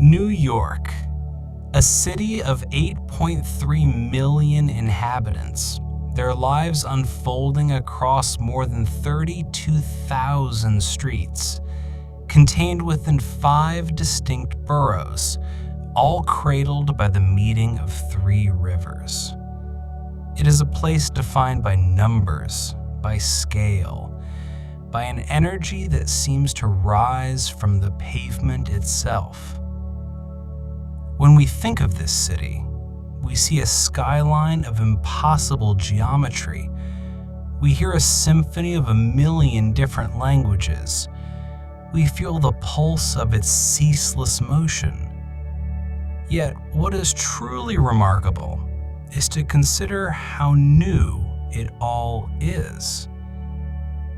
New York, a city of 8.3 million inhabitants, their lives unfolding across more than 32,000 streets, contained within 5 distinct boroughs, all cradled by the meeting of 3 rivers. It is a place defined by numbers, by scale, by an energy that seems to rise from the pavement itself. When we think of this city, we see a skyline of impossible geometry. We hear a symphony of a million different languages. We feel the pulse of its ceaseless motion. Yet, what is truly remarkable is to consider how new it all is.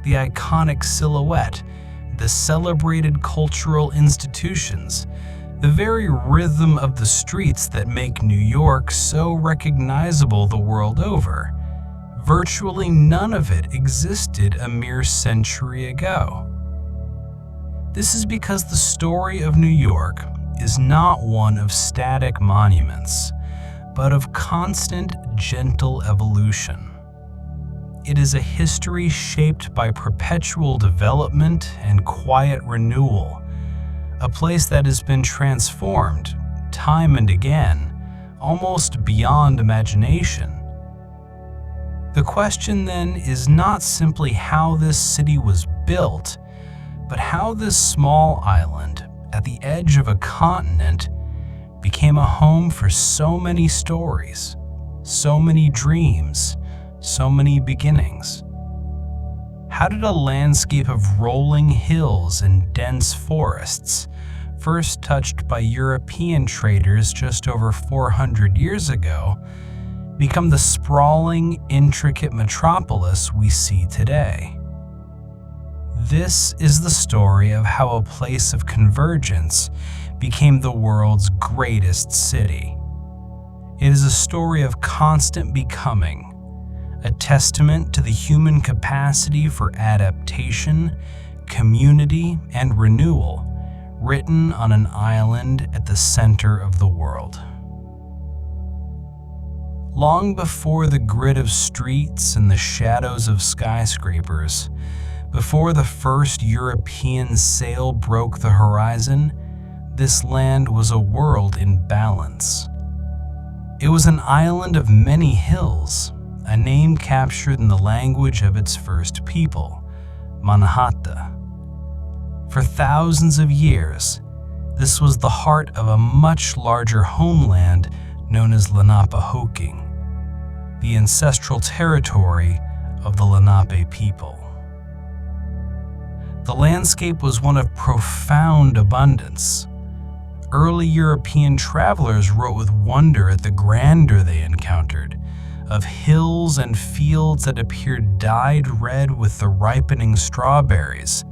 The iconic silhouette, the celebrated cultural institutions, the very rhythm of the streets that make New York so recognizable the world over. Virtually none of it existed a mere century ago. This is because the story of New York is not one of static monuments, but of constant, gentle evolution. It is a history shaped by perpetual development and quiet renewal, a place that has been transformed time and again, almost beyond imagination. The question then is not simply how this city was built, but how this small island at the edge of a continent became a home for so many stories, so many dreams, so many beginnings. How did a landscape of rolling hills and dense forests, first touched by European traders just over 400 years ago, become the sprawling, intricate metropolis we see today? This is the story of how a place of convergence became the world's greatest city. It is a story of constant becoming, a testament to the human capacity for adaptation, community, and renewal, written on an island at the center of the world. Long before the grid of streets and the shadows of skyscrapers, before the first European sail broke the horizon, this land was a world in balance. It was an island of many hills, a name captured in the language of its first people, Manhattan. For thousands of years, this was the heart of a much larger homeland known as Lenapehoking, the ancestral territory of the Lenape people. The landscape was one of profound abundance. Early European travelers wrote with wonder at the grandeur they encountered, of hills and fields that appeared dyed red with the ripening strawberries,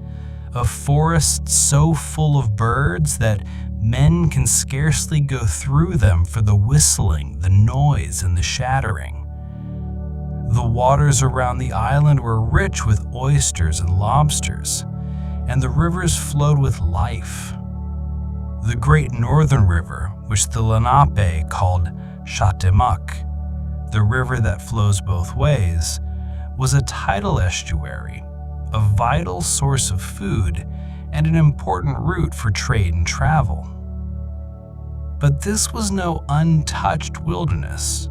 of forests so full of birds that men can scarcely go through them for the whistling, the noise, and the shattering. The waters around the island were rich with oysters and lobsters, and the rivers flowed with life. The great northern river, which the Lenape called Chateaumoc, the river that flows both ways, was a tidal estuary, a vital source of food, and an important route for trade and travel. But this was no untouched wilderness.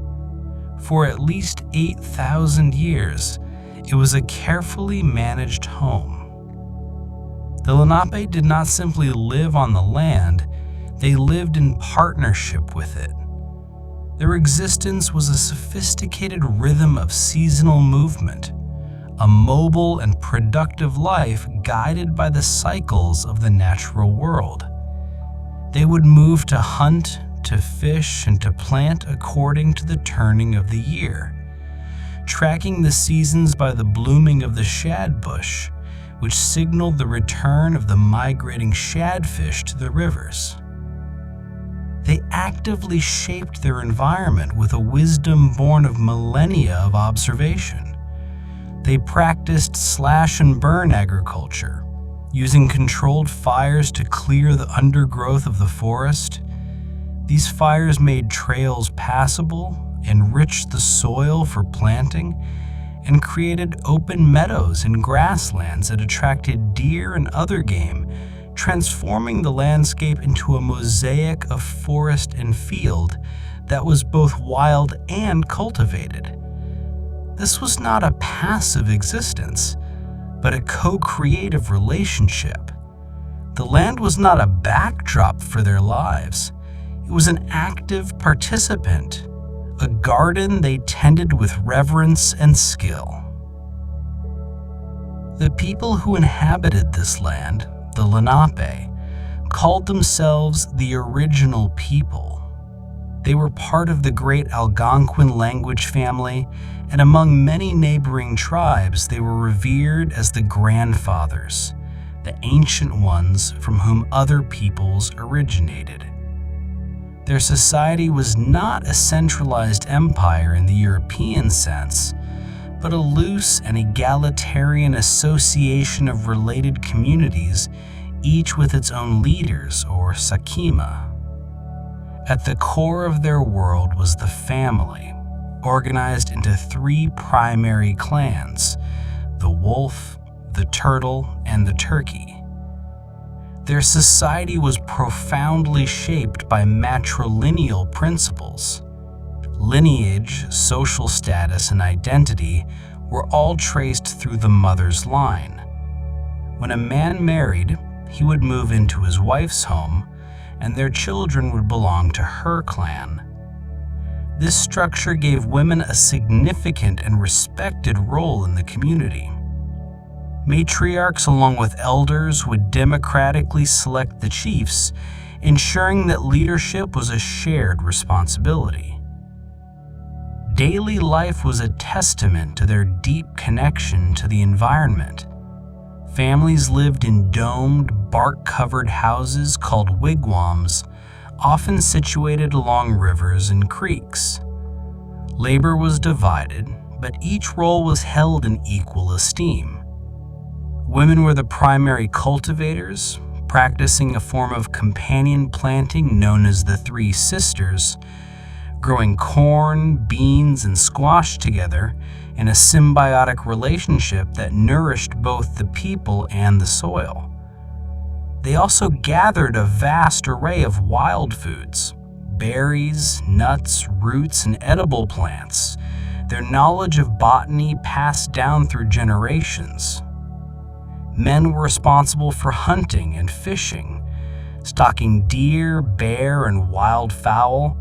For at least 8,000 years, it was a carefully managed home. The Lenape did not simply live on the land, they lived in partnership with it. Their existence was a sophisticated rhythm of seasonal movement, a mobile and productive life guided by the cycles of the natural world. They would move to hunt, to fish, and to plant according to the turning of the year, tracking the seasons by the blooming of the shad bush, which signaled the return of the migrating shadfish to the rivers. They actively shaped their environment with a wisdom born of millennia of observation. They practiced slash and burn agriculture, Using controlled fires to clear the undergrowth of the forest, these fires made trails passable, enriched the soil for planting, and created open meadows and grasslands that attracted deer and other game, transforming the landscape into a mosaic of forest and field that was both wild and cultivated. This was not a passive existence, but a co-creative relationship. The land was not a backdrop for their lives. It was an active participant, a garden they tended with reverence and skill. The people who inhabited this land, the Lenape, called themselves the original people. They were part of the great Algonquin language family, and among many neighboring tribes, they were revered as the grandfathers, the ancient ones from whom other peoples originated. Their society was not a centralized empire in the European sense, but a loose and egalitarian association of related communities, each with its own leaders, or sakima. At the core of their world was the family, organized into 3 primary clans: the wolf, the turtle, and the turkey. Their society was profoundly shaped by matrilineal principles. Lineage, social status, and identity were all traced through the mother's line. When a man married, he would move into his wife's home, and their children would belong to her clan. This structure gave women a significant and respected role in the community. Matriarchs, along with elders, would democratically select the chiefs, ensuring that leadership was a shared responsibility. Daily life was a testament to their deep connection to the environment. Families lived in domed, bark-covered houses called wigwams, often situated along rivers and creeks. Labor was divided, but each role was held in equal esteem. Women were the primary cultivators, practicing a form of companion planting known as the Three Sisters, growing corn, beans, and squash together in a symbiotic relationship that nourished both the people and the soil. They also gathered a vast array of wild foods, berries, nuts, roots, and edible plants, their knowledge of botany passed down through generations. Men were responsible for hunting and fishing, stalking deer, bear, and wild fowl.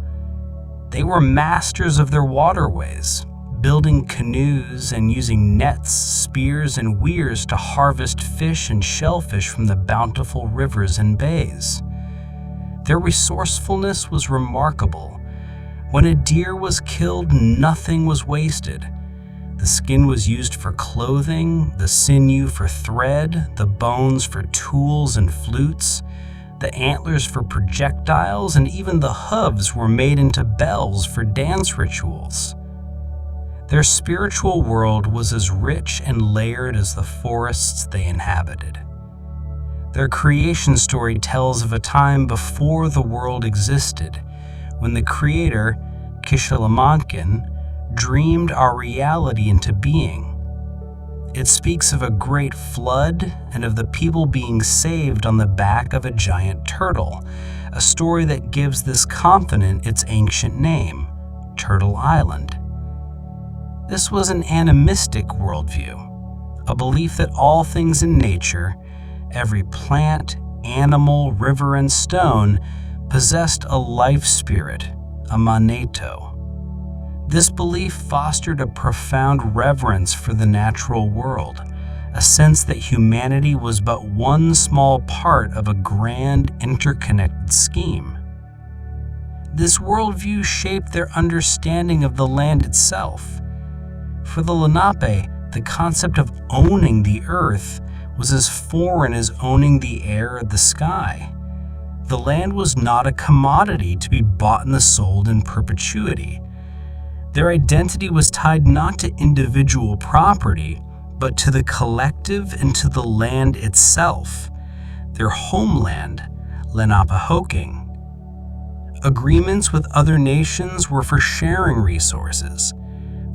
They were masters of their waterways, building canoes and using nets, spears, and weirs to harvest fish and shellfish from the bountiful rivers and bays. Their resourcefulness was remarkable. When a deer was killed, nothing was wasted. The skin was used for clothing, the sinew for thread, the bones for tools and flutes, the antlers for projectiles, and even the hooves were made into bells for dance rituals. Their spiritual world was as rich and layered as the forests they inhabited. Their creation story tells of a time before the world existed, when the creator, Kishalamankin, dreamed our reality into being. It speaks of a great flood and of the people being saved on the back of a giant turtle, a story that gives this continent its ancient name, Turtle Island. This was an animistic worldview, a belief that all things in nature, every plant, animal, river, and stone, possessed a life spirit, a maneto. This belief fostered a profound reverence for the natural world, a sense that humanity was but one small part of a grand, interconnected scheme. This worldview shaped their understanding of the land itself. For the Lenape, the concept of owning the earth was as foreign as owning the air or the sky. The land was not a commodity to be bought and sold in perpetuity. Their identity was tied not to individual property, but to the collective and to the land itself, their homeland, Lenapehoking. Agreements with other nations were for sharing resources,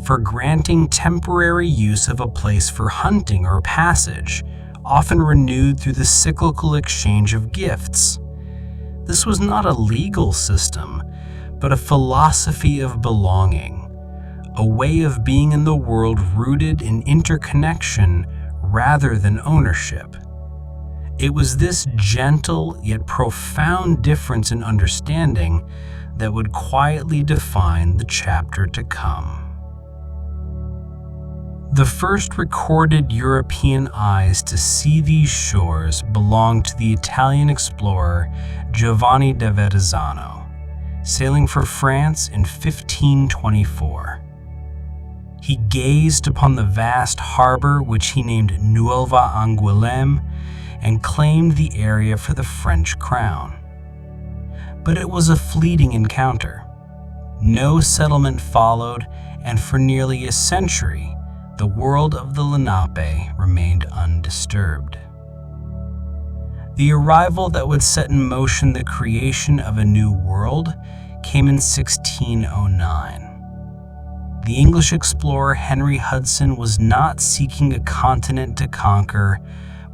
for granting temporary use of a place for hunting or passage, often renewed through the cyclical exchange of gifts. This was not a legal system, but a philosophy of belonging, a way of being in the world rooted in interconnection rather than ownership. It was this gentle yet profound difference in understanding that would quietly define the chapter to come. The first recorded European eyes to see these shores belonged to the Italian explorer Giovanni da Verrazzano, sailing for France in 1524. He gazed upon the vast harbor, which he named Nuova Angoulême, and claimed the area for the French crown. But it was a fleeting encounter. No settlement followed, and for nearly a century, the world of the Lenape remained undisturbed. The arrival that would set in motion the creation of a new world came in 1609. The English explorer Henry Hudson was not seeking a continent to conquer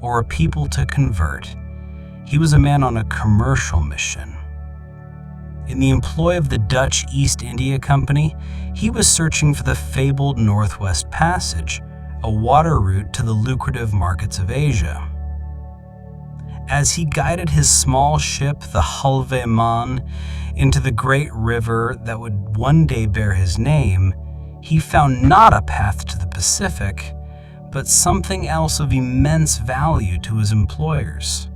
or a people to convert. He was a man on a commercial mission. In the employ of the Dutch East India Company, he was searching for the fabled Northwest Passage, a water route to the lucrative markets of Asia. As he guided his small ship, the Halve Maan, into the great river that would one day bear his name, he found not a path to the Pacific, but something else of immense value to his employers.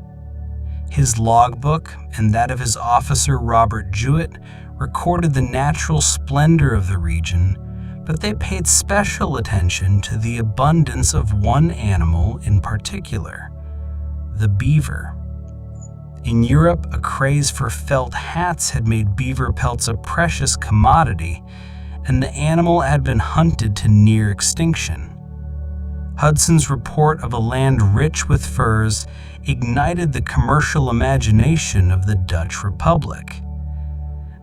His logbook and that of his officer Robert Jewett recorded the natural splendor of the region, but they paid special attention to the abundance of one animal in particular, the beaver. In Europe, a craze for felt hats had made beaver pelts a precious commodity, and the animal had been hunted to near extinction. Hudson's report of a land rich with furs ignited the commercial imagination of the Dutch Republic.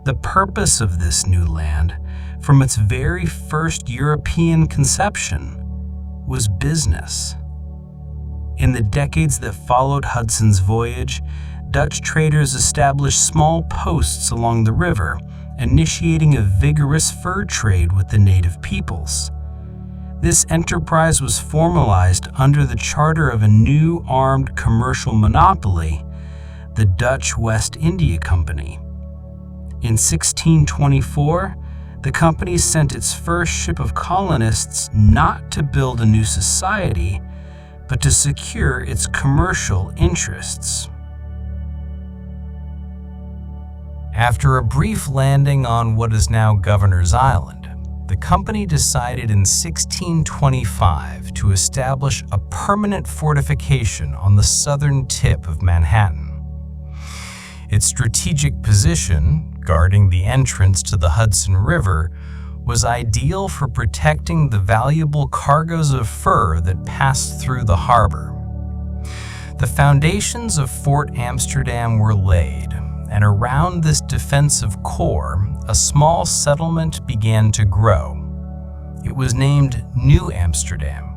The purpose of this new land, from its very first European conception, was business. In the decades that followed Hudson's voyage, Dutch traders established small posts along the river, initiating a vigorous fur trade with the native peoples. This enterprise was formalized under the charter of a new armed commercial monopoly, the Dutch West India Company. In 1624, the company sent its first ship of colonists not to build a new society, but to secure its commercial interests. After a brief landing on what is now Governor's Island, the company decided in 1625 to establish a permanent fortification on the southern tip of Manhattan. Its strategic position, guarding the entrance to the Hudson River, was ideal for protecting the valuable cargoes of fur that passed through the harbor. The foundations of Fort Amsterdam were laid, and around this defensive core, a small settlement began to grow. It was named New Amsterdam.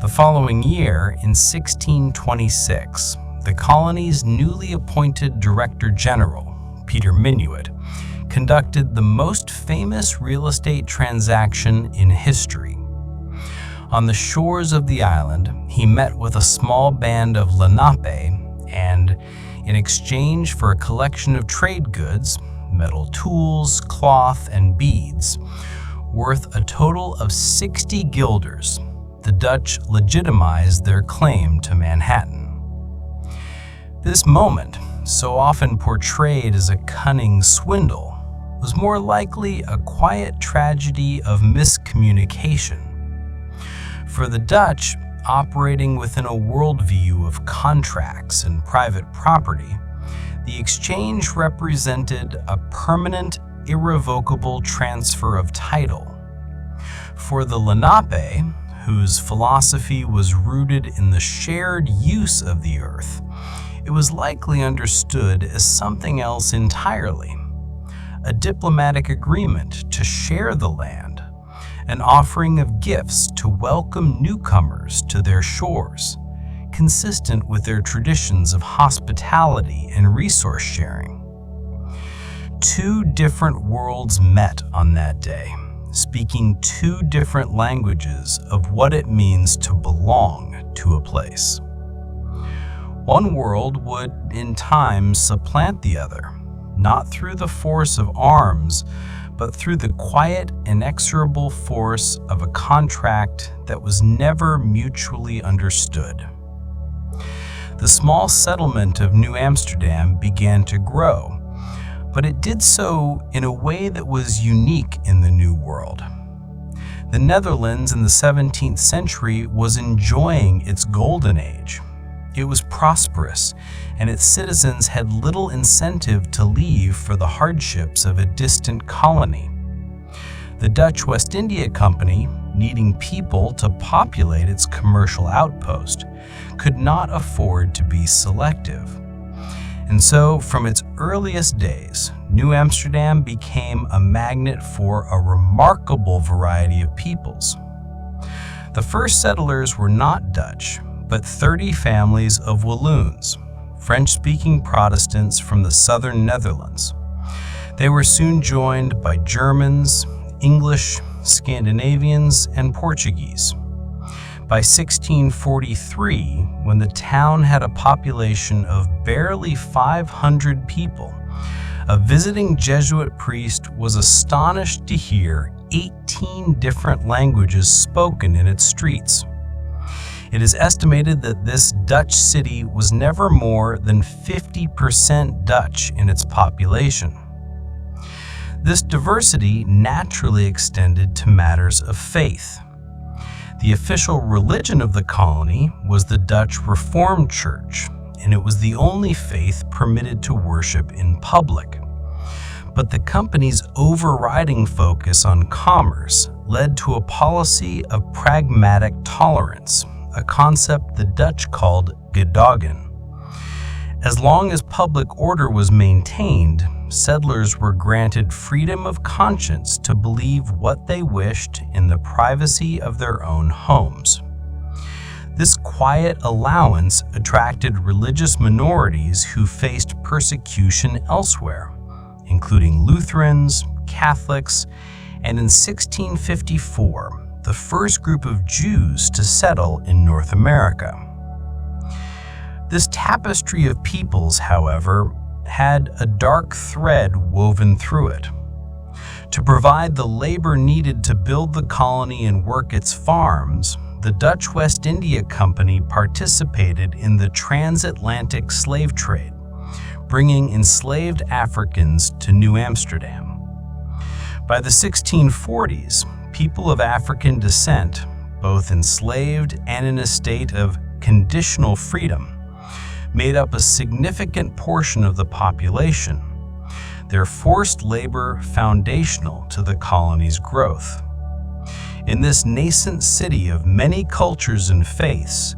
The following year, in 1626, the colony's newly appointed Director General, Peter Minuit, conducted the most famous real estate transaction in history. On the shores of the island, he met with a small band of Lenape and, in exchange for a collection of trade goods, metal tools, cloth, and beads, worth a total of 60 guilders, the Dutch legitimized their claim to Manhattan. This moment, so often portrayed as a cunning swindle, was more likely a quiet tragedy of miscommunication. For the Dutch, operating within a worldview of contracts and private property, the exchange represented a permanent, irrevocable transfer of title. For the Lenape, whose philosophy was rooted in the shared use of the earth, it was likely understood as something else entirely: a diplomatic agreement to share the land, an offering of gifts to welcome newcomers to their shores, consistent with their traditions of hospitality and resource sharing. Two different worlds met on that day, speaking two different languages of what it means to belong to a place. One world would, in time, supplant the other, not through the force of arms, but through the quiet, inexorable force of a contract that was never mutually understood. The small settlement of New Amsterdam began to grow, but it did so in a way that was unique in the New World. The Netherlands in the 17th century was enjoying its golden age. It was prosperous, and its citizens had little incentive to leave for the hardships of a distant colony. The Dutch West India Company, needing people to populate its commercial outpost, could not afford to be selective. And so, from its earliest days, New Amsterdam became a magnet for a remarkable variety of peoples. The first settlers were not Dutch, but 30 families of Walloons, French-speaking Protestants from the southern Netherlands. They were soon joined by Germans, English, Scandinavians, and Portuguese. By 1643, when the town had a population of barely 500 people, a visiting Jesuit priest was astonished to hear 18 different languages spoken in its streets. It is estimated that this Dutch city was never more than 50% Dutch in its population. This diversity naturally extended to matters of faith. The official religion of the colony was the Dutch Reformed Church, and it was the only faith permitted to worship in public. But the company's overriding focus on commerce led to a policy of pragmatic tolerance, a concept the Dutch called gedogen. As long as public order was maintained, settlers were granted freedom of conscience to believe what they wished in the privacy of their own homes. This quiet allowance attracted religious minorities who faced persecution elsewhere, including Lutherans, Catholics, and in 1654, the first group of Jews to settle in North America. This tapestry of peoples, however, had a dark thread woven through it. To provide the labor needed to build the colony and work its farms, the Dutch West India Company participated in the transatlantic slave trade, bringing enslaved Africans to New Amsterdam. By the 1640s, people of African descent, both enslaved and in a state of conditional freedom, made up a significant portion of the population, their forced labor foundational to the colony's growth. In this nascent city of many cultures and faiths,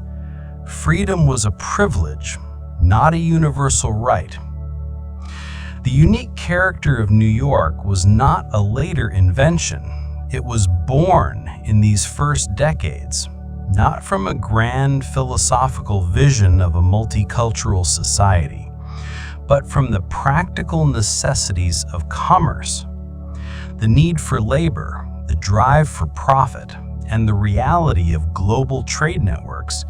freedom was a privilege, not a universal right. The unique character of New York was not a later invention. It was born in these first decades, not from a grand philosophical vision of a multicultural society, but from the practical necessities of commerce. The need for labor, the drive for profit, and the reality of global trade networks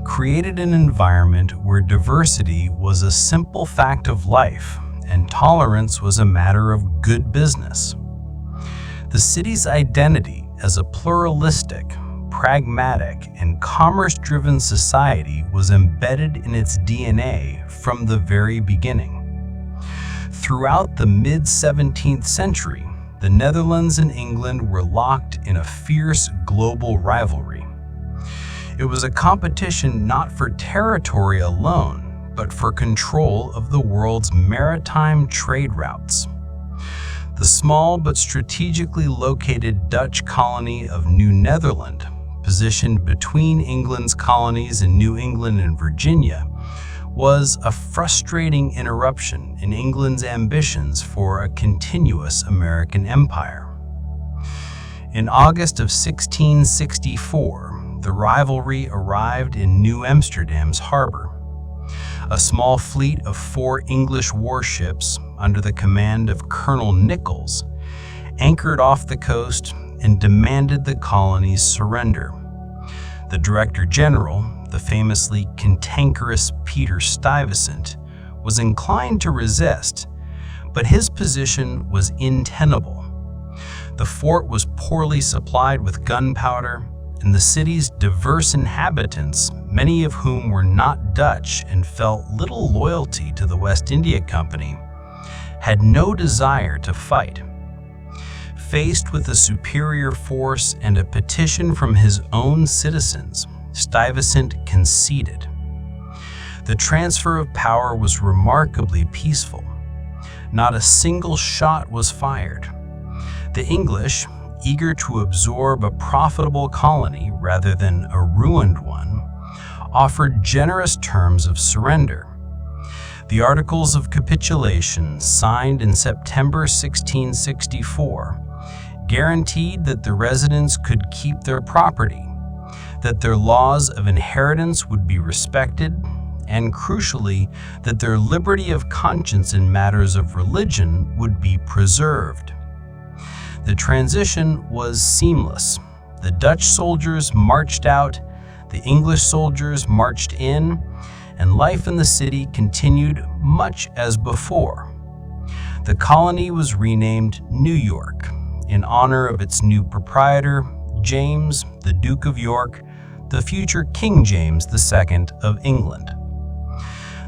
created an environment where diversity was a simple fact of life and tolerance was a matter of good business. The city's identity as a pluralistic, pragmatic, and commerce-driven society was embedded in its DNA from the very beginning. Throughout the mid-17th century, the Netherlands and England were locked in a fierce global rivalry. It was a competition not for territory alone, but for control of the world's maritime trade routes. The small but strategically located Dutch colony of New Netherland positioned between England's colonies in New England and Virginia, was a frustrating interruption in England's ambitions for a continuous American empire. In August of 1664, the rivalry arrived in New Amsterdam's harbor. A small fleet of 4 English warships under the command of Colonel Nichols anchored off the coast and demanded the colony's surrender. The Director General, the famously cantankerous Peter Stuyvesant, was inclined to resist, but his position was untenable. The fort was poorly supplied with gunpowder, and the city's diverse inhabitants, many of whom were not Dutch and felt little loyalty to the West India Company, had no desire to fight. Faced with a superior force and a petition from his own citizens, Stuyvesant conceded. The transfer of power was remarkably peaceful. Not a single shot was fired. The English, eager to absorb a profitable colony rather than a ruined one, offered generous terms of surrender. The Articles of Capitulation, signed in September 1664, guaranteed that the residents could keep their property, that their laws of inheritance would be respected, and crucially, that their liberty of conscience in matters of religion would be preserved. The transition was seamless. The Dutch soldiers marched out, the English soldiers marched in, and life in the city continued much as before. The colony was renamed New York in honor of its new proprietor, James, the Duke of York, the future King James II of England.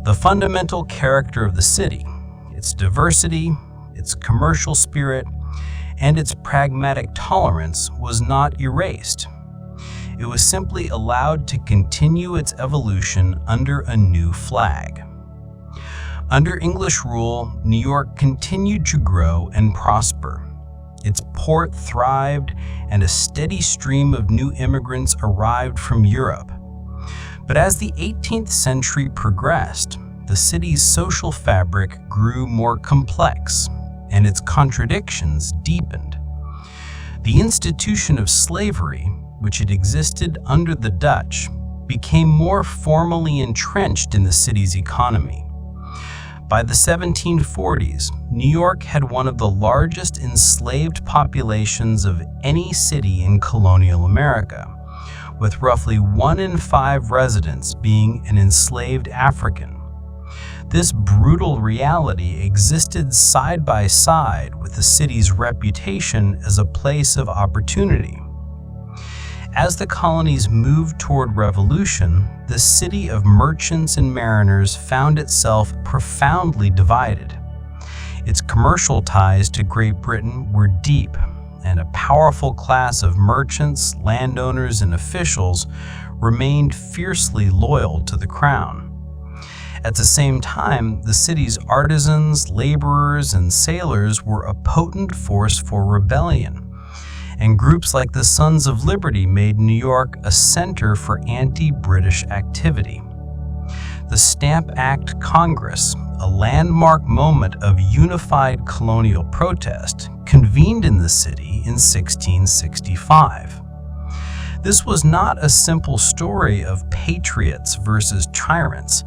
The fundamental character of the city, its diversity, its commercial spirit, and its pragmatic tolerance was not erased. It was simply allowed to continue its evolution under a new flag. Under English rule, New York continued to grow and prosper. Its port thrived, and a steady stream of new immigrants arrived from Europe. But as the 18th century progressed, the city's social fabric grew more complex, and its contradictions deepened. The institution of slavery, which had existed under the Dutch, became more formally entrenched in the city's economy. By the 1740s, New York had one of the largest enslaved populations of any city in colonial America, with roughly 1 in 5 residents being an enslaved African. This brutal reality existed side by side with the city's reputation as a place of opportunity. As the colonies moved toward revolution, the city of merchants and mariners found itself profoundly divided. Its commercial ties to Great Britain were deep, and a powerful class of merchants, landowners, and officials remained fiercely loyal to the crown. At the same time, the city's artisans, laborers, and sailors were a potent force for rebellion, and groups like the Sons of Liberty made New York a center for anti-British activity. The Stamp Act Congress, a landmark moment of unified colonial protest, convened in the city in 1665. This was not a simple story of patriots versus tyrants.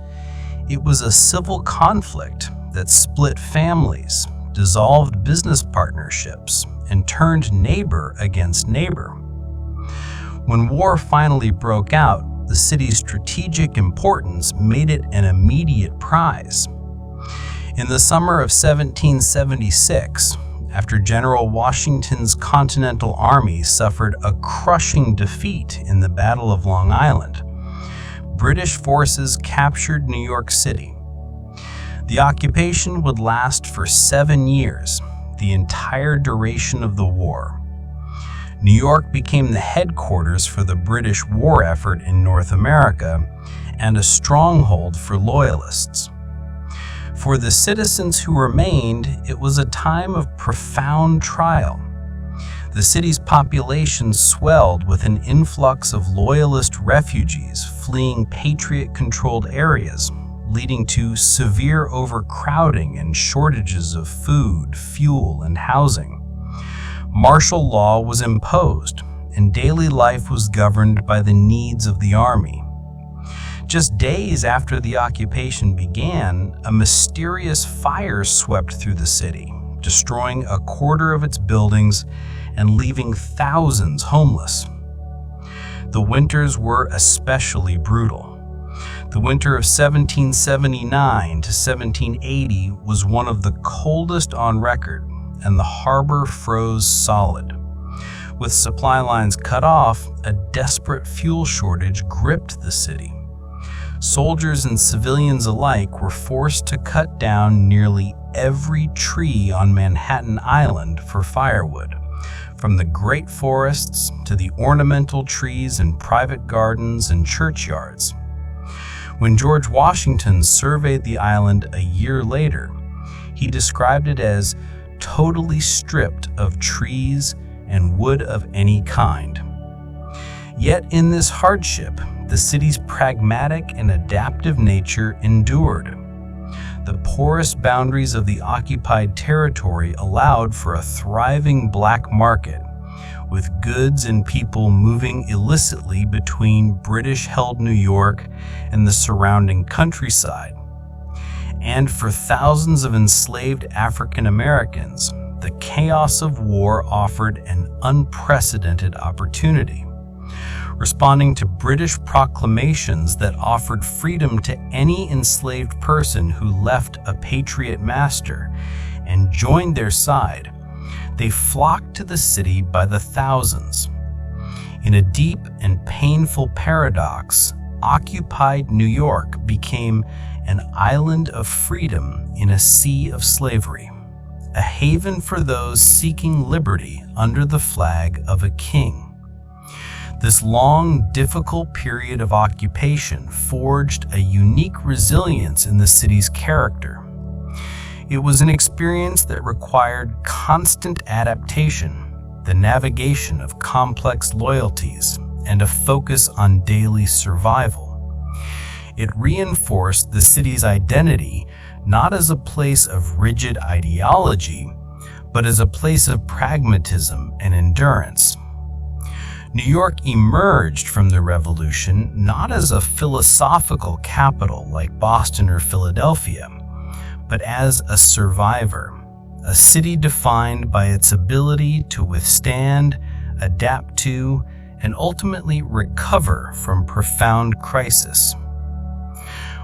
It was a civil conflict that split families, dissolved business partnerships, and turned neighbor against neighbor. When war finally broke out, the city's strategic importance made it an immediate prize. In the summer of 1776, after General Washington's Continental Army suffered a crushing defeat in the Battle of Long Island, British forces captured New York City. The occupation would last for 7 years, the entire duration of the war. New York became the headquarters for the British war effort in North America and a stronghold for loyalists. For the citizens who remained, it was a time of profound trial. The city's population swelled with an influx of loyalist refugees fleeing Patriot-controlled areas, leading to severe overcrowding and shortages of food, fuel, and housing. Martial law was imposed, and daily life was governed by the needs of the army. Just days after the occupation began, a mysterious fire swept through the city, destroying a quarter of its buildings and leaving thousands homeless. The winters were especially brutal. The winter of 1779 to 1780 was one of the coldest on record, and the harbor froze solid. With supply lines cut off, a desperate fuel shortage gripped the city. Soldiers and civilians alike were forced to cut down nearly every tree on Manhattan Island for firewood, from the great forests to the ornamental trees in private gardens and churchyards. When George Washington surveyed the island a year later, he described it as totally stripped of trees and wood of any kind. Yet in this hardship, the city's pragmatic and adaptive nature endured. The porous boundaries of the occupied territory allowed for a thriving black market, with goods and people moving illicitly between British-held New York and the surrounding countryside. And for thousands of enslaved African Americans, the chaos of war offered an unprecedented opportunity. Responding to British proclamations that offered freedom to any enslaved person who left a patriot master and joined their side, they flocked to the city by the thousands. In a deep and painful paradox, occupied New York became an island of freedom in a sea of slavery, a haven for those seeking liberty under the flag of a king. This long, difficult period of occupation forged a unique resilience in the city's character. It was an experience that required constant adaptation, the navigation of complex loyalties, and a focus on daily survival. It reinforced the city's identity not as a place of rigid ideology, but as a place of pragmatism and endurance. New York emerged from the Revolution not as a philosophical capital like Boston or Philadelphia, but as a survivor, a city defined by its ability to withstand, adapt to, and ultimately recover from profound crisis.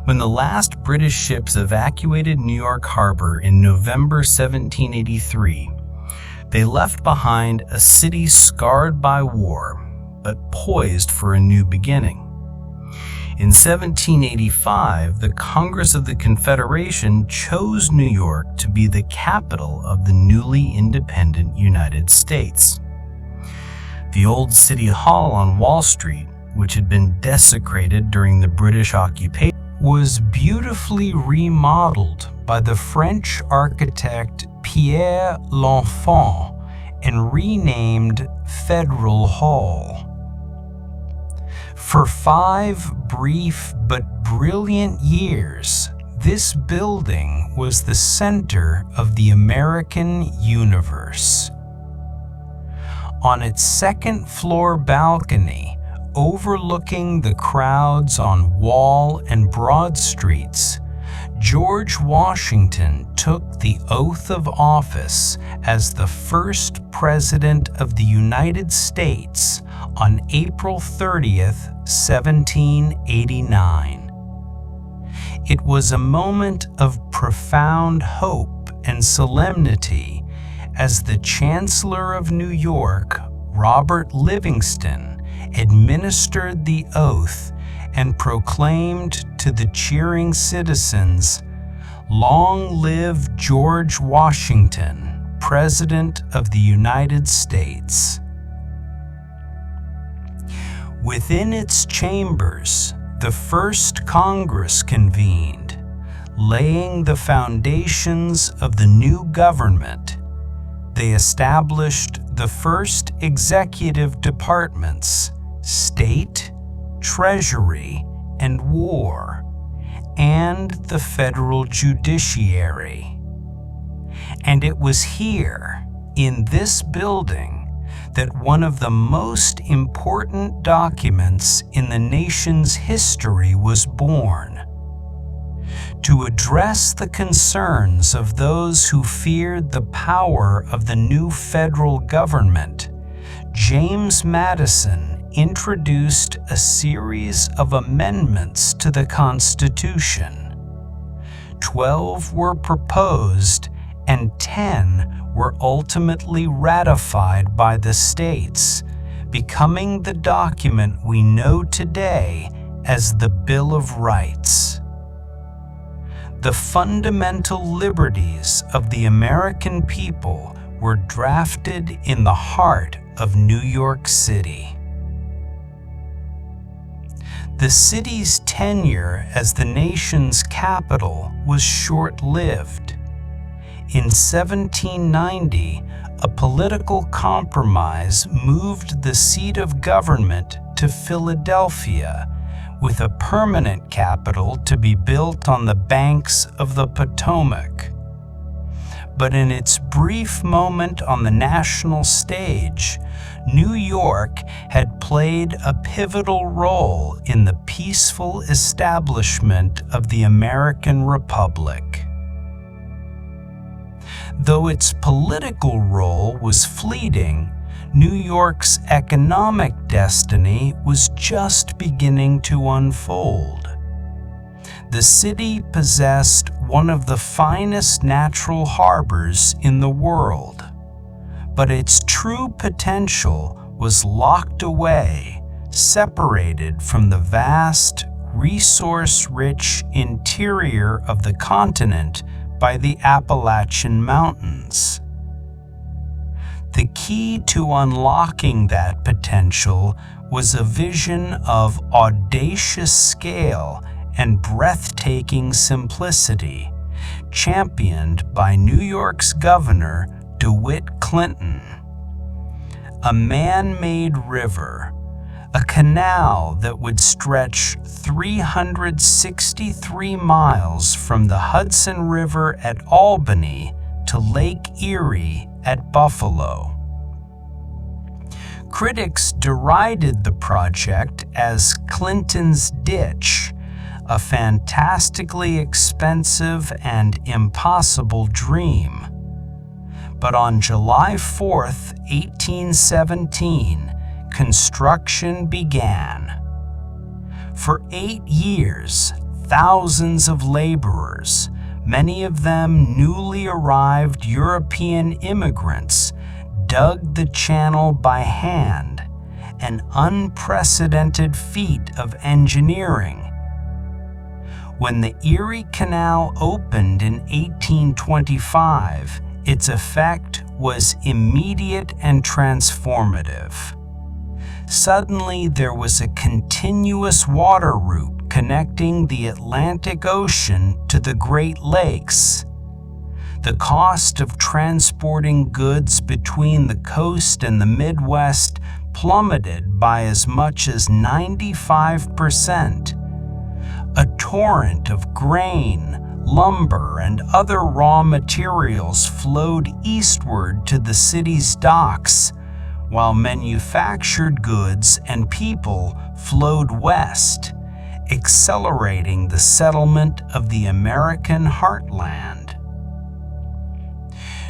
When the last British ships evacuated New York Harbor in November 1783, they left behind a city scarred by war, but poised for a new beginning. In 1785, the Congress of the Confederation chose New York to be the capital of the newly independent United States. The old City Hall on Wall Street, which had been desecrated during the British occupation, was beautifully remodeled by the French architect Pierre L'Enfant and renamed Federal Hall. For 5 brief but brilliant years, this building was the center of the American universe. On its second-floor balcony, overlooking the crowds on Wall and Broad Streets, George Washington took the oath of office as the first President of the United States on April 30th, 1789. It was a moment of profound hope and solemnity as the Chancellor of New York, Robert Livingston, administered the oath and proclaimed to the cheering citizens, "Long live George Washington, President of the United States." Within its chambers, the first Congress convened, laying the foundations of the new government. They established the first executive departments, State, Treasury, and War, and the federal judiciary. And it was here, in this building, that one of the most important documents in the nation's history was born. To address the concerns of those who feared the power of the new federal government, James Madison introduced a series of amendments to the Constitution. 12 were proposed and 10 were ultimately ratified by the states, becoming the document we know today as the Bill of Rights. The fundamental liberties of the American people were drafted in the heart of New York City. The city's tenure as the nation's capital was short-lived. In 1790, a political compromise moved the seat of government to Philadelphia, with a permanent capital to be built on the banks of the Potomac. But in its brief moment on the national stage, New York had played a pivotal role in the peaceful establishment of the American Republic. Though its political role was fleeting, New York's economic destiny was just beginning to unfold. The city possessed one of the finest natural harbors in the world, but its true potential was locked away, separated from the vast, resource-rich interior of the continent by the Appalachian Mountains. The key to unlocking that potential was a vision of audacious scale and breathtaking simplicity, championed by New York's Governor DeWitt Clinton. A man-made river, a canal that would stretch 363 miles from the Hudson River at Albany to Lake Erie at Buffalo. Critics derided the project as Clinton's Ditch, a fantastically expensive and impossible dream. But on July 4th, 1817, construction began. For 8 years, thousands of laborers, many of them newly arrived European immigrants, dug the channel by hand, an unprecedented feat of engineering. When the Erie Canal opened in 1825, its effect was immediate and transformative. Suddenly, there was a continuous water route connecting the Atlantic Ocean to the Great Lakes. The cost of transporting goods between the coast and the Midwest plummeted by as much as 95%. A torrent of grain, lumber, and other raw materials flowed eastward to the city's docks, while manufactured goods and people flowed west, accelerating the settlement of the American heartland.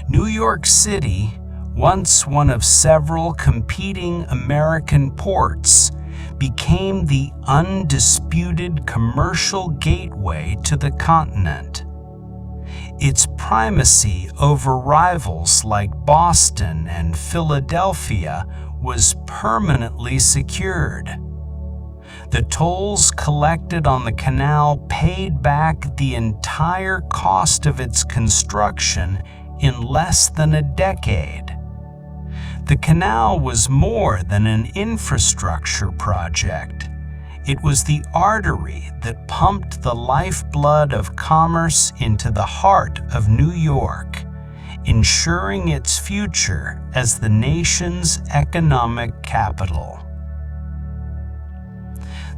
New York City, once one of several competing American ports, became the undisputed commercial gateway to the continent. Its primacy over rivals like Boston and Philadelphia was permanently secured. The tolls collected on the canal paid back the entire cost of its construction in less than a decade. The canal was more than an infrastructure project. It was the artery that pumped the lifeblood of commerce into the heart of New York, ensuring its future as the nation's economic capital.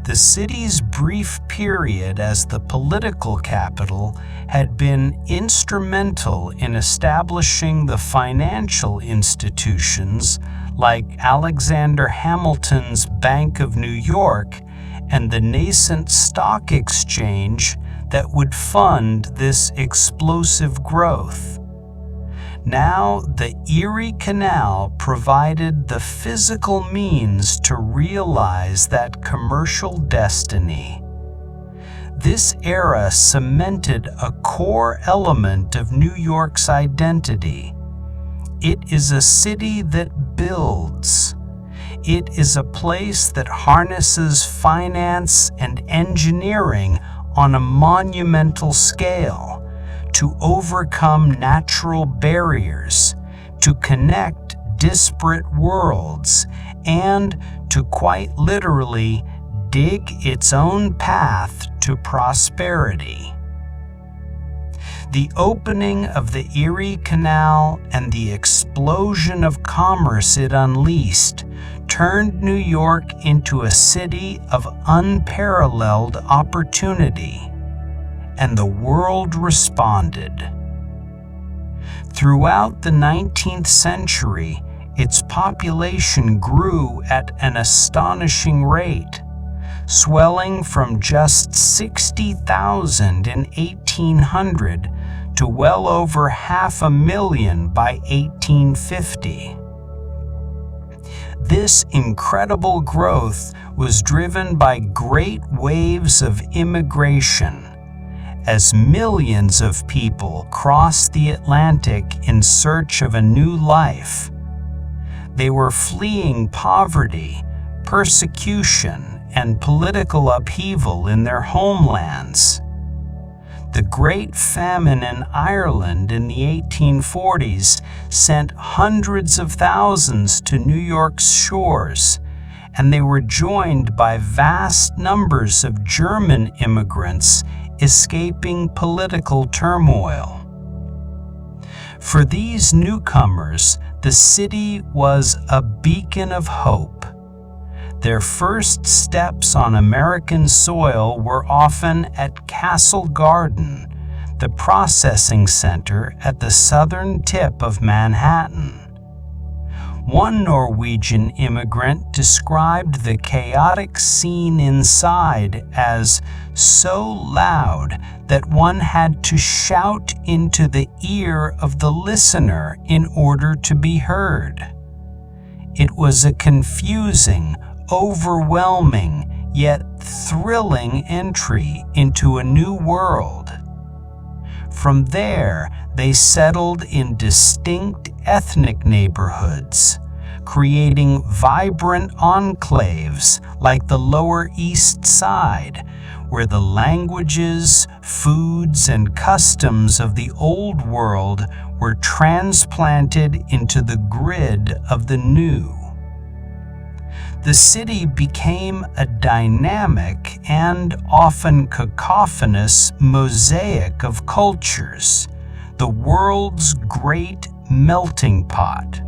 The city's brief period as the political capital had been instrumental in establishing the financial institutions like Alexander Hamilton's Bank of New York and the nascent stock exchange that would fund this explosive growth. Now, the Erie Canal provided the physical means to realize that commercial destiny. This era cemented a core element of New York's identity. It is a city that builds. It is a place that harnesses finance and engineering on a monumental scale, to overcome natural barriers, to connect disparate worlds, and to quite literally dig its own path to prosperity. The opening of the Erie Canal and the explosion of commerce it unleashed turned New York into a city of unparalleled opportunity. And the world responded. Throughout the 19th century, its population grew at an astonishing rate, swelling from just 60,000 in 1800 to well over 500,000 by 1850. This incredible growth was driven by great waves of immigration, as millions of people crossed the Atlantic in search of a new life. They were fleeing poverty, persecution, and political upheaval in their homelands. The Great Famine in Ireland in the 1840s sent hundreds of thousands to New York's shores, and they were joined by vast numbers of German immigrants escaping political turmoil. For these newcomers, the city was a beacon of hope. Their first steps on American soil were often at Castle Garden, the processing center at the southern tip of Manhattan. One Norwegian immigrant described the chaotic scene inside as so loud that one had to shout into the ear of the listener in order to be heard. It was a confusing, overwhelming, yet thrilling entry into a new world. From there, they settled in distinct ethnic neighborhoods, creating vibrant enclaves like the Lower East Side, where the languages, foods, and customs of the old world were transplanted into the grid of the new. The city became a dynamic and often cacophonous mosaic of cultures, the world's great melting pot.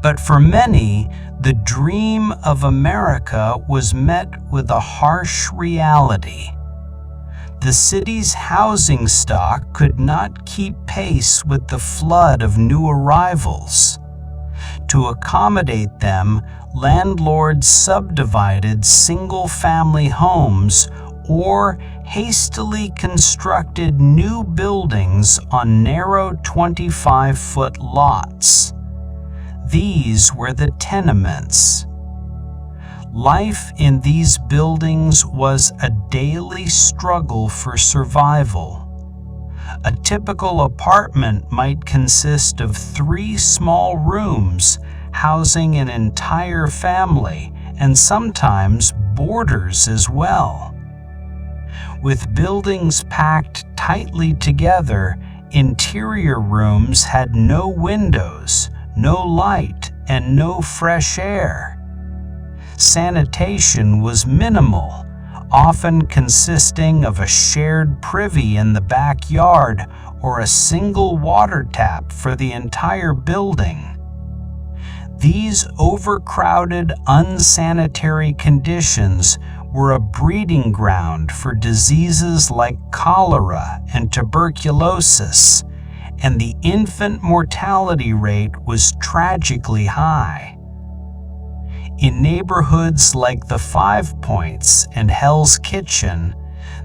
But for many, the dream of America was met with a harsh reality. The city's housing stock could not keep pace with the flood of new arrivals. To accommodate them, landlords subdivided single-family homes or hastily constructed new buildings on narrow 25-foot lots. These were the tenements. Life in these buildings was a daily struggle for survival. A typical apartment might consist of 3 small rooms housing an entire family, and sometimes boarders as well. With buildings packed tightly together, interior rooms had no windows, no light, and no fresh air. Sanitation was minimal, often consisting of a shared privy in the backyard or a single water tap for the entire building. These overcrowded, unsanitary conditions were a breeding ground for diseases like cholera and tuberculosis, and the infant mortality rate was tragically high. In neighborhoods like the Five Points and Hell's Kitchen,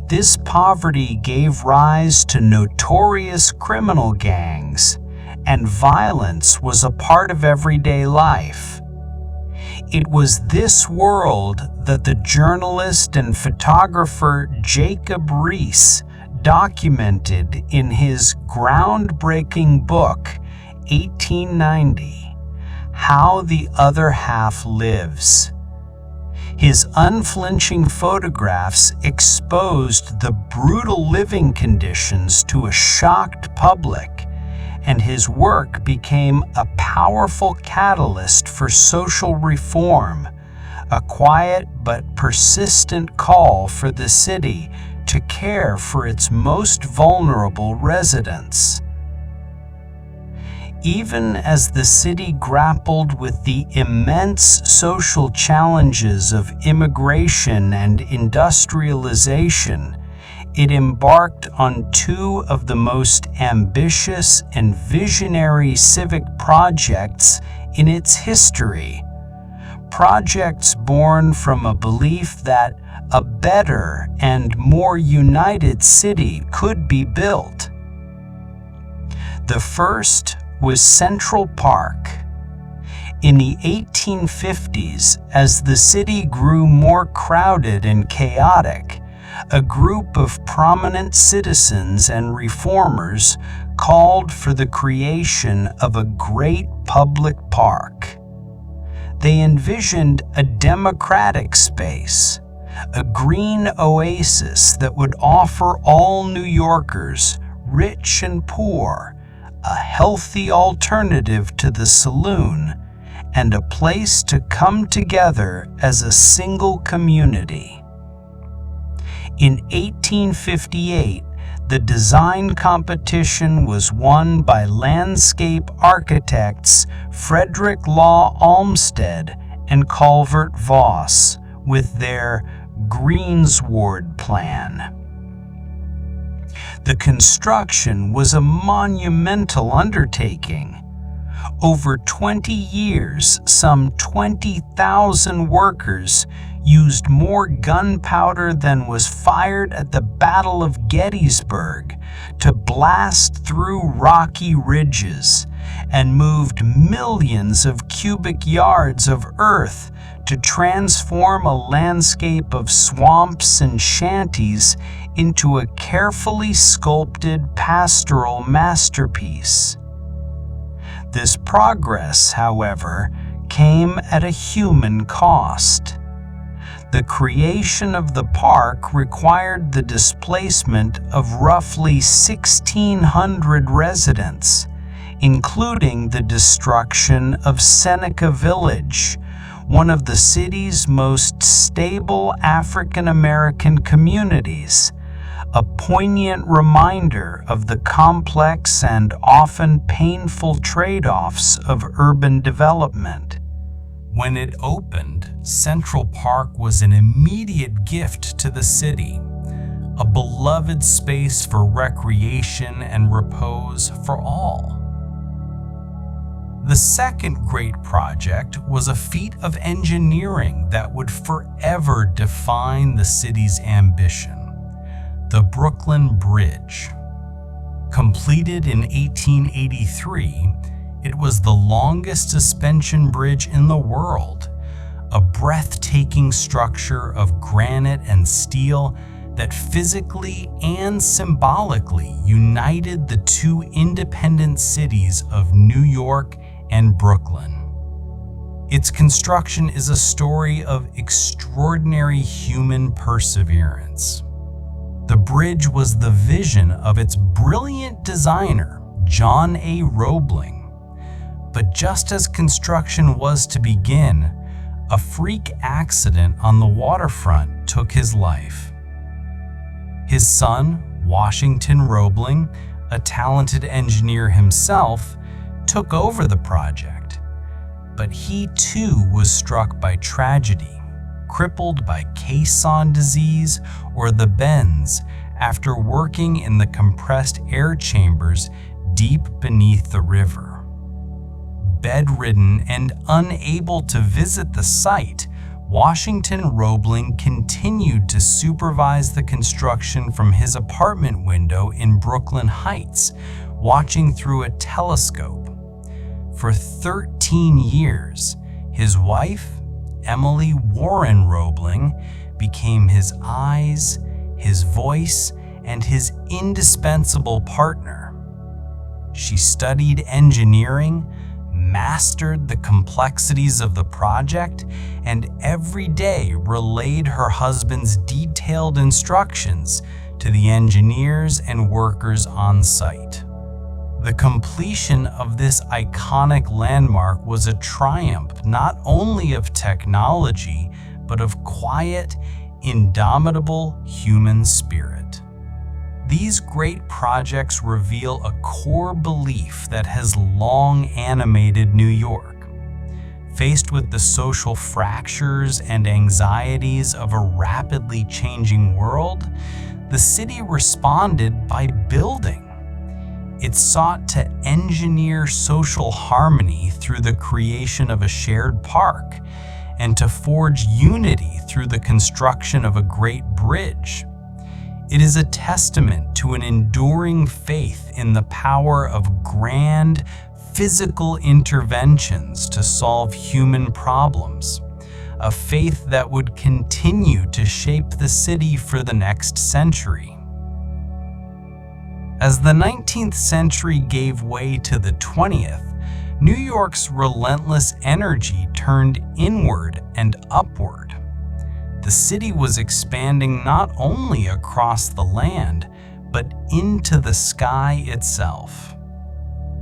this poverty gave rise to notorious criminal gangs, and violence was a part of everyday life. It was this world that the journalist and photographer Jacob Riis documented in his groundbreaking book, 1890, How the Other Half Lives. His unflinching photographs exposed the brutal living conditions to a shocked public, and his work became a powerful catalyst for social reform, a quiet but persistent call for the city to care for its most vulnerable residents. Even as the city grappled with the immense social challenges of immigration and industrialization, it embarked on two of the most ambitious and visionary civic projects in its history. Projects born from a belief that a better and more united city could be built. The first was Central Park. In the 1850s, as the city grew more crowded and chaotic, a group of prominent citizens and reformers called for the creation of a great public park. They envisioned a democratic space, a green oasis that would offer all New Yorkers, rich and poor, a healthy alternative to the saloon, and a place to come together as a single community. In 1858, the design competition was won by landscape architects Frederick Law Olmsted and Calvert Voss with their Greensward plan. The construction was a monumental undertaking. Over 20 years, some 20,000 workers used more gunpowder than was fired at the Battle of Gettysburg to blast through rocky ridges, and moved millions of cubic yards of earth to transform a landscape of swamps and shanties into a carefully sculpted pastoral masterpiece. This progress, however, came at a human cost. The creation of the park required the displacement of roughly 1,600 residents, including the destruction of Seneca Village, one of the city's most stable African American communities, a poignant reminder of the complex and often painful trade-offs of urban development. When it opened, Central Park was an immediate gift to the city, a beloved space for recreation and repose for all. The second great project was a feat of engineering that would forever define the city's ambition: the Brooklyn Bridge. Completed in 1883, it was the longest suspension bridge in the world, a breathtaking structure of granite and steel that physically and symbolically united the two independent cities of New York and Brooklyn. Its construction is a story of extraordinary human perseverance. The bridge was the vision of its brilliant designer, John A. Roebling. But just as construction was to begin, A freak accident on the waterfront took his life. His son, Washington Roebling, a talented engineer himself, took over the project. But he too was struck by tragedy, crippled by caisson disease or the bends after working in the compressed air chambers deep beneath the river. Bedridden and unable to visit the site, Washington Roebling continued to supervise the construction from his apartment window in Brooklyn Heights, watching through a telescope. For 13 years, his wife, Emily Warren Roebling, became his eyes, his voice, and his indispensable partner. She studied engineering, mastered the complexities of the project, and every day relayed her husband's detailed instructions to the engineers and workers on site. The completion of this iconic landmark was a triumph not only of technology, but of quiet, indomitable human spirit. These great projects reveal a core belief that has long animated New York. Faced with the social fractures and anxieties of a rapidly changing world, the city responded by building. It sought to engineer social harmony through the creation of a shared park, and to forge unity through the construction of a great bridge. It is a testament to an enduring faith in the power of grand, physical interventions to solve human problems, a faith that would continue to shape the city for the next century. As the 19th century gave way to the 20th, New York's relentless energy turned inward and upward. The city was expanding not only across the land, but into the sky itself.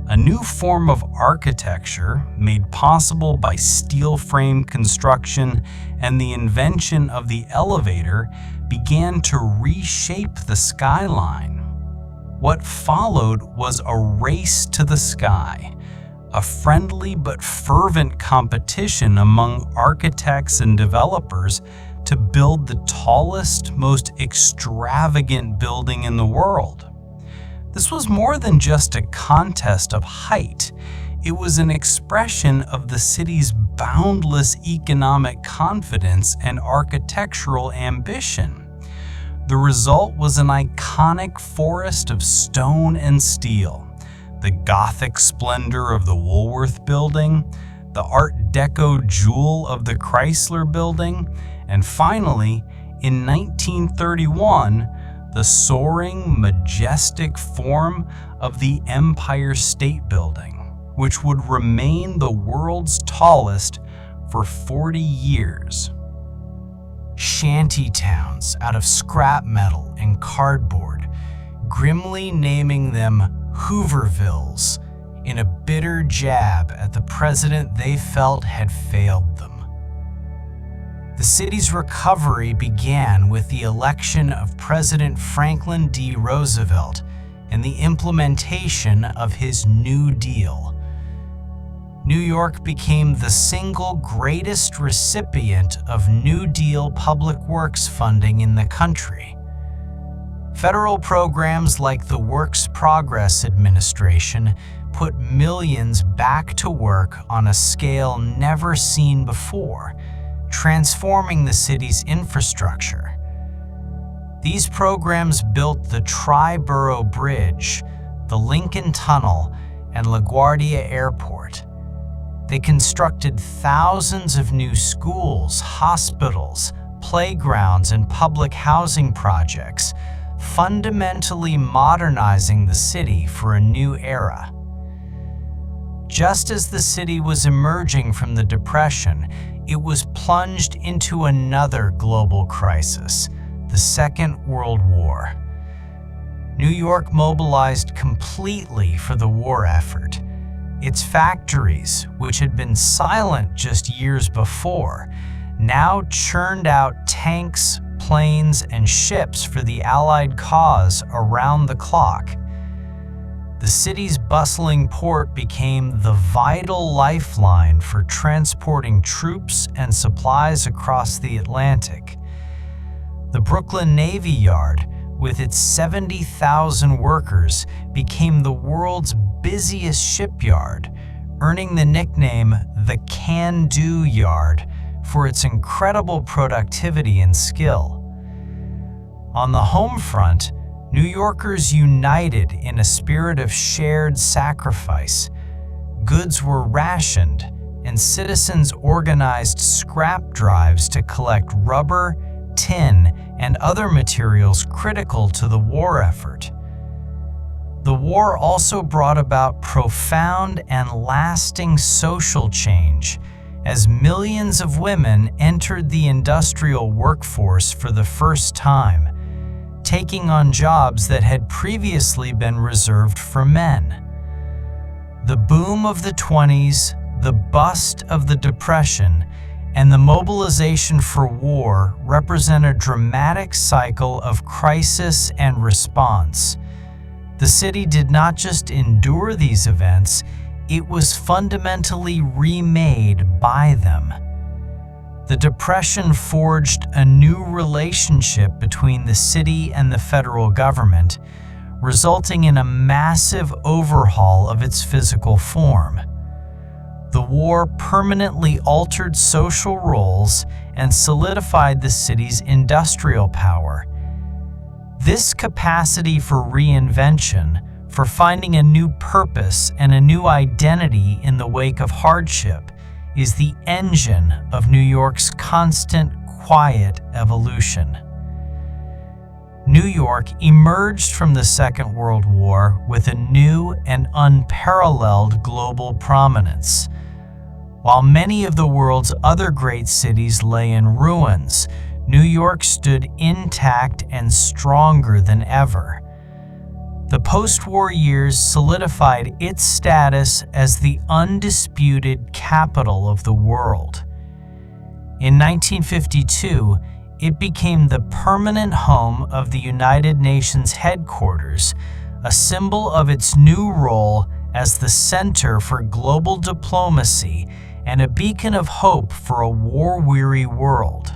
A new form of architecture, made possible by steel frame construction and the invention of the elevator, began to reshape the skyline. What followed was a race to the sky, a friendly but fervent competition among architects and developers to build the tallest, most extravagant building in the world. This was more than just a contest of height. It was an expression of the city's boundless economic confidence and architectural ambition. The result was an iconic forest of stone and steel, the Gothic splendor of the Woolworth Building, the Art Deco jewel of the Chrysler Building, and finally, in 1931, the soaring, majestic form of the Empire State Building, which would remain the world's tallest for 40 years. Shanty towns out of scrap metal and cardboard, grimly naming them Hoovervilles in a bitter jab at the president they felt had failed them. The city's recovery began with the election of President Franklin D. Roosevelt and the implementation of his New Deal. New York became the single greatest recipient of New Deal public works funding in the country. Federal programs like the Works Progress Administration put millions back to work on a scale never seen before, transforming the city's infrastructure. These programs built the Triborough Bridge, the Lincoln Tunnel, and LaGuardia Airport. They constructed thousands of new schools, hospitals, playgrounds, and public housing projects, fundamentally modernizing the city for a new era. Just as the city was emerging from the Depression, it was plunged into another global crisis, the Second World War. New York mobilized completely for the war effort. Its factories, which had been silent just years before, now churned out tanks, planes, and ships for the Allied cause around the clock. The city's bustling port became the vital lifeline for transporting troops and supplies across the Atlantic. The Brooklyn Navy Yard, with its 70,000 workers, became the world's busiest shipyard, earning the nickname the Can-Do Yard for its incredible productivity and skill. On the home front, New Yorkers united in a spirit of shared sacrifice. Goods were rationed, and citizens organized scrap drives to collect rubber, tin, and other materials critical to the war effort. The war also brought about profound and lasting social change, as millions of women entered the industrial workforce for the first time, taking on jobs that had previously been reserved for men. The boom of the 20s, the bust of the Depression, and the mobilization for war represent a dramatic cycle of crisis and response. The city did not just endure these events, it was fundamentally remade by them. The Depression forged a new relationship between the city and the federal government, resulting in a massive overhaul of its physical form. The war permanently altered social roles and solidified the city's industrial power. This capacity for reinvention, for finding a new purpose and a new identity in the wake of hardship, is the engine of New York's constant, quiet evolution. New York emerged from the Second World War with a new and unparalleled global prominence. While many of the world's other great cities lay in ruins, New York stood intact and stronger than ever. The post-war years solidified its status as the undisputed capital of the world. In 1952, it became the permanent home of the United Nations headquarters, a symbol of its new role as the center for global diplomacy and a beacon of hope for a war-weary world.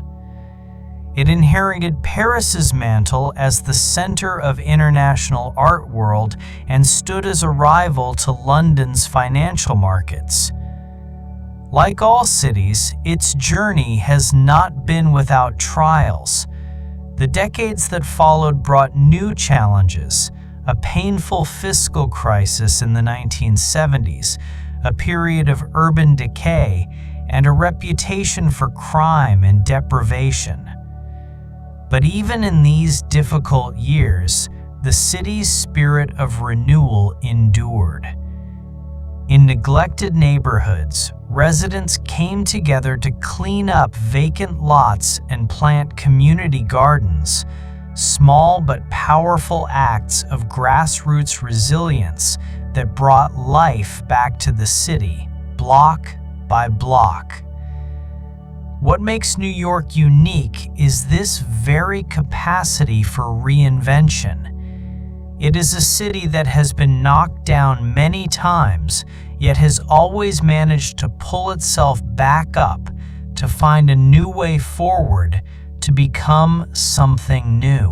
It inherited Paris's mantle as the center of international art world and stood as a rival to London's financial markets. Like all cities, its journey has not been without trials. The decades that followed brought new challenges: a painful fiscal crisis in the 1970s, a period of urban decay, and a reputation for crime and deprivation. But even in these difficult years, the city's spirit of renewal endured. In neglected neighborhoods, residents came together to clean up vacant lots and plant community gardens, small but powerful acts of grassroots resilience that brought life back to the city, block by block. What makes New York unique is this very capacity for reinvention. It is a city that has been knocked down many times, yet has always managed to pull itself back up, to find a new way forward, to become something new.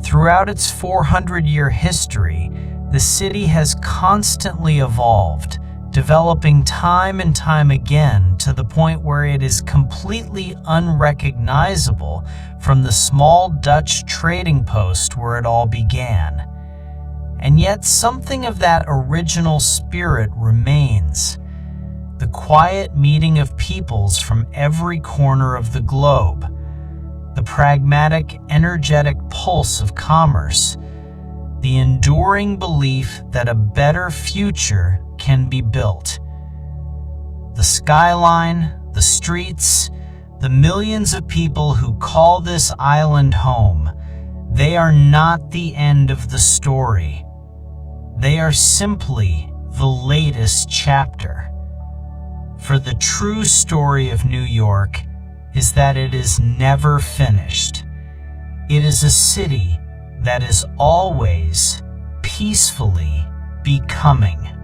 Throughout its 400-year history, the city has constantly evolved, developing time and time again to the point where it is completely unrecognizable from the small Dutch trading post where it all began. And yet something of that original spirit remains. The quiet meeting of peoples from every corner of the globe. The pragmatic, energetic pulse of commerce. The enduring belief that a better future can be built. The skyline, the streets, the millions of people who call this island home, they are not the end of the story. They are simply the latest chapter. For the true story of New York is that it is never finished. It is a city that is always peacefully becoming.